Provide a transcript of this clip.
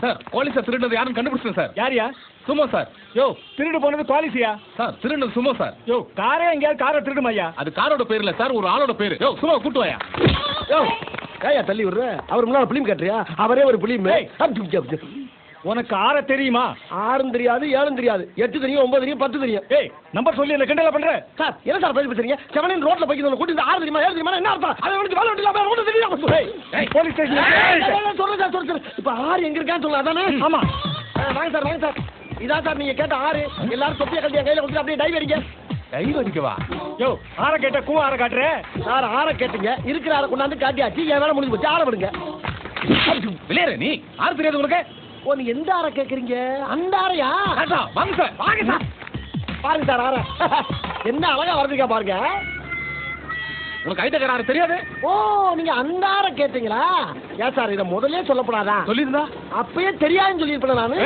Sir போலீஸை திருடுனது யாரும் கண்டுபிடிச்சேன் சார். யாரியா? சும்மா சார். யோ, திருடு போனது பாலிசியா? சார் திருடுனது சும்மா சார். யோ, காரே எங்கேயாவது காரை திருடுமையா? அது காரோட பேர் இல்ல சார், ஒரு ஆளோட பேரு. யோ சும்மா கூட்டு வாயா. யோ ஏயா தள்ளி விடுற? அவர் முன்னால புளியும் கட்டுறியா? அவரே ஒரு புளியும். உனக்கு ஆற தெரியுமா? 6 தெரியாது, 7 தெரியாது, 8 தெரியும், 9 தெரியும், 10 தெரியும். ஏய், நம்பர் சொல்லி என்ன கிண்டல பண்ற? சார் என்ன சார் பேசுறீங்க? 7 ரோட்ல போய்க்கிட்டு கூட்டி 6 தெரியுமா 7 தெரியுமா என்ன அர்த்தம்? அது அவனுக்கு வேலை விடல, ஒண்ணு தெரியும். ஏய், போலீஸ் ஸ்டேஷன் சொல்றேன் சார் சொல்றேன். இப்ப 6 எங்க இருக்கான்னு சொல்ல அதானே? ஆமா. வாங்க சார் வாங்க சார். இதான் சார் நீங்க கேட்ட 6. எல்லாரும் தொப்பியா கட்டி என் கையில கொடுத்து அப்படியே டைவ் அடிங்க. டைவ் அடிக்கவா? யோ, ஆற கேட்ட கூ ஆற காட்டுற? சார் 6 கேட்டீங்க, இருக்கிற 6 கொண்டாந்து காட்டியாச்சு. என் வேலை முடிஞ்சு போச்சு. 6 விடுங்க. விளையாடு நீ. ஆறு தெரியாது உனக்கு? ஓ நீங்க எந்த 6 கேக்குறீங்க? அந்த 6யா? வாங்க சார் வாங்க சார். பாருங்க சார் 6 என்ன அழகா வர்றதுக்கா பாருங்க. உனக்கு ஐட்டக்கார ஆறு தெரியாது? ஓ நீங்க அந்த 6 கேட்டீங்களா? ஏன் சார் இதை முதல்ல சொல்லப்படாதா? சொல்லியிருந்தா அப்பயே தெரியாதுன்னு சொல்லியிருப்பேன் நானு.